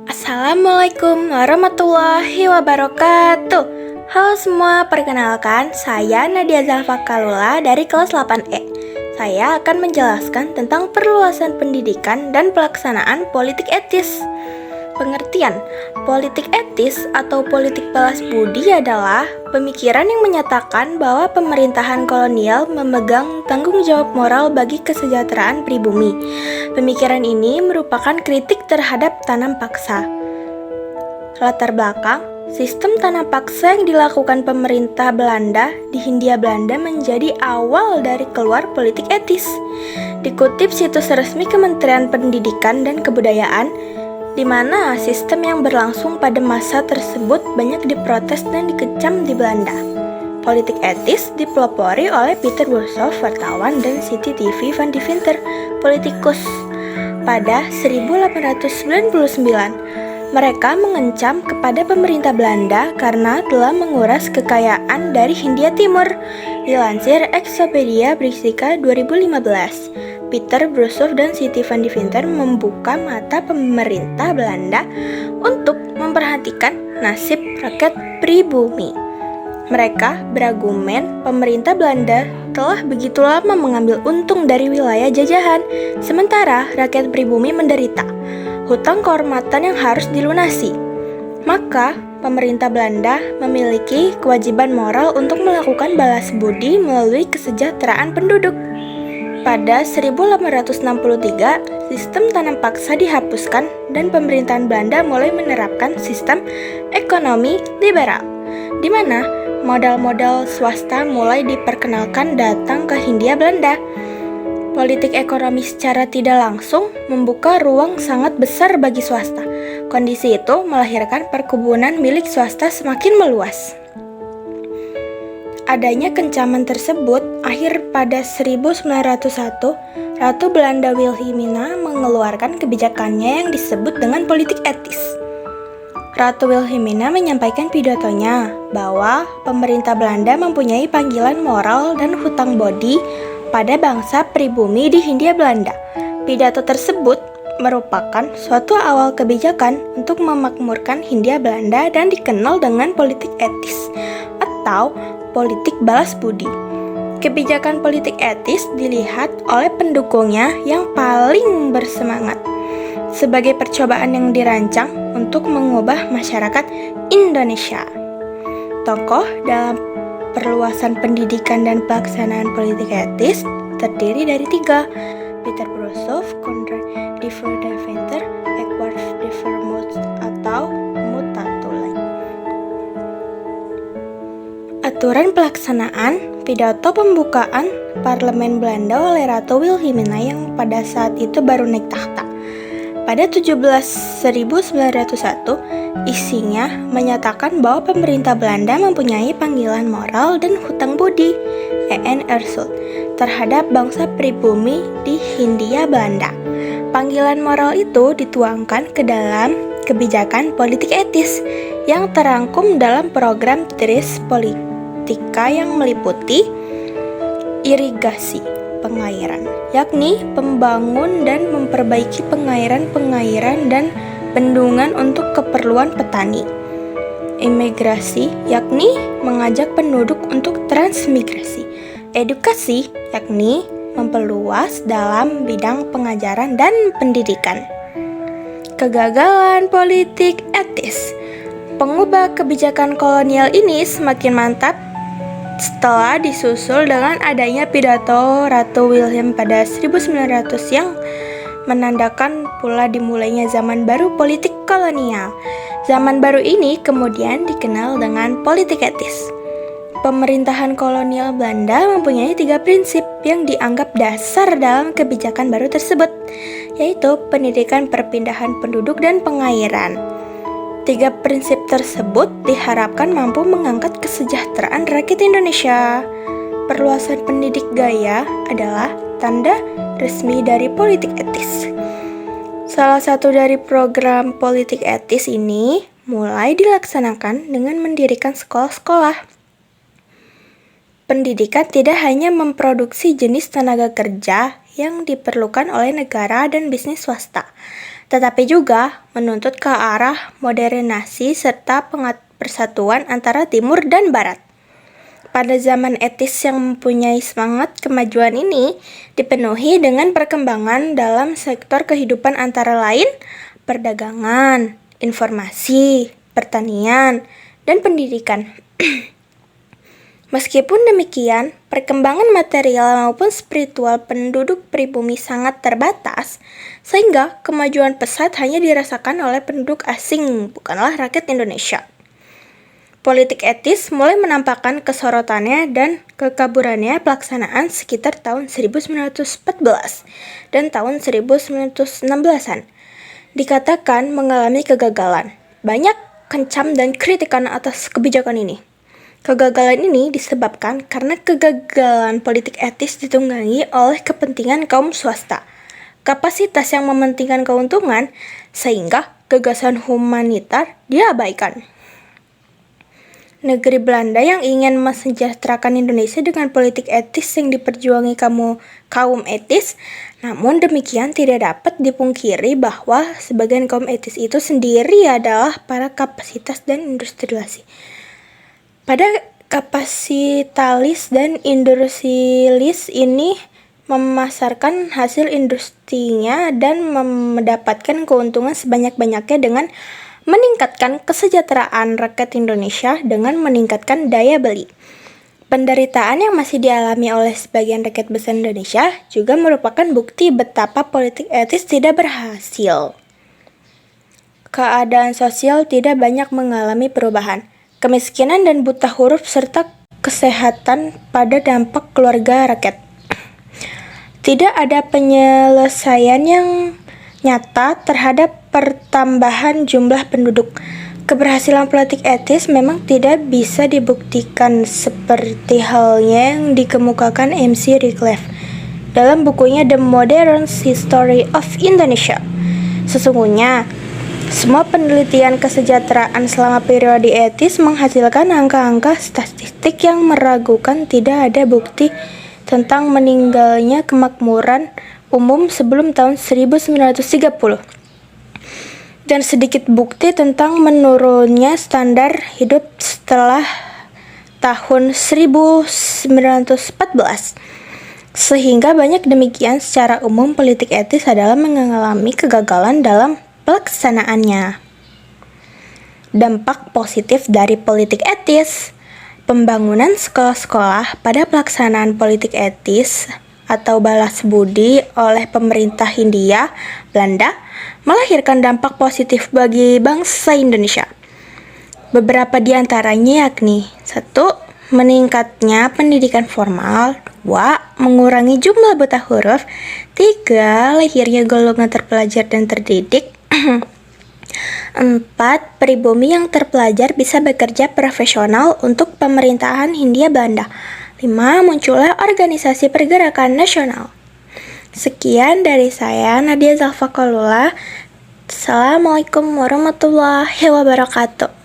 Assalamualaikum warahmatullahi wabarakatuh. Halo semua, perkenalkan saya Nadia Zalfa Kalula dari kelas 8E. Saya akan menjelaskan tentang perluasan pendidikan dan pelaksanaan politik etis. Pengertian politik etis atau politik balas budi adalah pemikiran yang menyatakan bahwa pemerintahan kolonial memegang tanggung jawab moral bagi kesejahteraan pribumi. Pemikiran ini merupakan kritik terhadap tanam paksa. Latar belakang, sistem tanam paksa yang dilakukan pemerintah Belanda di Hindia Belanda menjadi awal dari keluar politik etis. Dikutip situs resmi Kementerian Pendidikan dan Kebudayaan, di mana sistem yang berlangsung pada masa tersebut banyak diprotes dan dikecam di Belanda. Politik etis dipelopori oleh Pieter Borshoff, wartawan, dan Siti TV van Deventer, politikus. Pada 1899, mereka mengancam kepada pemerintah Belanda karena telah menguras kekayaan dari Hindia Timur. Dilansir Encyclopedia Britannica 2015, Pieter Borshoff dan Siti van Deventer membuka mata pemerintah Belanda untuk memperhatikan nasib rakyat pribumi. Mereka berargumen pemerintah Belanda telah begitu lama mengambil untung dari wilayah jajahan, sementara rakyat pribumi menderita hutang kehormatan yang harus dilunasi. Maka, pemerintah Belanda memiliki kewajiban moral untuk melakukan balas budi melalui kesejahteraan penduduk. Pada 1863, sistem tanam paksa dihapuskan dan pemerintahan Belanda mulai menerapkan sistem ekonomi liberal, di mana modal-modal swasta mulai diperkenalkan datang ke Hindia Belanda. Politik ekonomi secara tidak langsung membuka ruang sangat besar bagi swasta. Kondisi itu melahirkan perkebunan milik swasta semakin meluas. Adanya kencaman tersebut, akhir pada 1901, Ratu Belanda Wilhelmina mengeluarkan kebijakannya yang disebut dengan politik etis. Ratu Wilhelmina menyampaikan pidatonya bahwa pemerintah Belanda mempunyai panggilan moral dan hutang budi pada bangsa pribumi di Hindia Belanda. Pidato tersebut merupakan suatu awal kebijakan untuk memakmurkan Hindia Belanda dan dikenal dengan politik etis atau politik balas budi. Kebijakan politik etis dilihat oleh pendukungnya yang paling bersemangat sebagai percobaan yang dirancang untuk mengubah masyarakat Indonesia. Tokoh dalam perluasan pendidikan dan pelaksanaan politik etis terdiri dari 3: Pieter Borshoff, Konrad de Deventer, Edward de Vermoet atau Mutatulai. Aturan pelaksanaan pidato pembukaan Parlemen Belanda oleh Ratu Wilhelmina yang pada saat itu baru naik tahta. Pada 1901, isinya menyatakan bahwa pemerintah Belanda mempunyai panggilan moral dan hutang budi (en Erschuld) terhadap bangsa pribumi di Hindia Belanda. Panggilan moral itu dituangkan ke dalam kebijakan politik etis yang terangkum dalam program Tris Politika yang meliputi irigasi pengairan, yakni membangun dan memperbaiki pengairan dan bendungan untuk keperluan petani. Imigrasi, yakni mengajak penduduk untuk transmigrasi. Edukasi, yakni memperluas dalam bidang pengajaran dan pendidikan. Kegagalan politik etis. Pengubah kebijakan kolonial ini semakin mantap setelah disusul dengan adanya pidato Ratu Wilhelm pada 1900 yang menandakan pula dimulainya zaman baru politik kolonial. Zaman baru ini kemudian dikenal dengan politik etis. Pemerintahan kolonial Belanda mempunyai 3 prinsip yang dianggap dasar dalam kebijakan baru tersebut, yaitu pendidikan, perpindahan penduduk, dan pengairan. 3 prinsip tersebut diharapkan mampu mengangkat kesejahteraan rakyat Indonesia. Perluasan pendidik gaya adalah tanda resmi dari politik etis. Salah satu dari program politik etis ini mulai dilaksanakan dengan mendirikan sekolah-sekolah. Pendidikan tidak hanya memproduksi jenis tenaga kerja yang diperlukan oleh negara dan bisnis swasta, tetapi juga menuntut ke arah modernisasi serta persatuan antara timur dan barat. Pada zaman etis yang mempunyai semangat kemajuan ini dipenuhi dengan perkembangan dalam sektor kehidupan antara lain perdagangan, informasi, pertanian, dan pendidikan. Meskipun demikian, perkembangan material maupun spiritual penduduk pribumi sangat terbatas, sehingga kemajuan pesat hanya dirasakan oleh penduduk asing, bukanlah rakyat Indonesia. Politik etis mulai menampakkan kesorotannya dan kekaburannya pelaksanaan sekitar tahun 1914 dan tahun 1916-an. Dikatakan mengalami kegagalan. Banyak kencam dan kritikan atas kebijakan ini. Kegagalan ini disebabkan karena kegagalan politik etis ditunggangi oleh kepentingan kaum swasta, kapasitas yang mementingkan keuntungan, sehingga gagasan humanitar diabaikan. Negeri Belanda yang ingin mensejahterakan Indonesia dengan politik etis yang diperjuangi kaum etis, namun demikian tidak dapat dipungkiri bahwa sebagian kaum etis itu sendiri adalah para kapasitas dan industrialis. Pada kapasitalis dan industrialis ini memasarkan hasil industrinya dan mendapatkan keuntungan sebanyak-banyaknya dengan meningkatkan kesejahteraan rakyat Indonesia dengan meningkatkan daya beli. Penderitaan yang masih dialami oleh sebagian rakyat besar Indonesia juga merupakan bukti betapa politik etis tidak berhasil. Keadaan sosial tidak banyak mengalami perubahan. Kemiskinan dan buta huruf serta kesehatan pada dampak keluarga rakyat. Tidak ada penyelesaian yang nyata terhadap pertambahan jumlah penduduk. Keberhasilan politik etis memang tidak bisa dibuktikan seperti halnya yang dikemukakan MC Wycliffe dalam bukunya The Modern History of Indonesia. Sesungguhnya, semua penelitian kesejahteraan selama periode etis menghasilkan angka-angka statistik yang meragukan tidak ada bukti tentang meninggalnya kemakmuran umum sebelum tahun 1930 dan sedikit bukti tentang menurunnya standar hidup setelah tahun 1914. Sehingga banyak demikian secara umum politik etis adalah mengalami kegagalan dalam pelaksanaannya. Dampak positif dari politik etis. Pembangunan sekolah-sekolah pada pelaksanaan politik etis atau balas budi oleh pemerintah Hindia Belanda melahirkan dampak positif bagi bangsa Indonesia. Beberapa di antaranya yakni 1. Meningkatnya pendidikan formal, 2. Mengurangi jumlah buta huruf, 3. Lahirnya golongan terpelajar dan terdidik, 4. Pribumi yang terpelajar bisa bekerja profesional untuk pemerintahan Hindia Belanda, 5. Munculnya organisasi pergerakan nasional. Sekian dari saya, Nadia Zalfa Kalula. Assalamualaikum warahmatullahi wabarakatuh.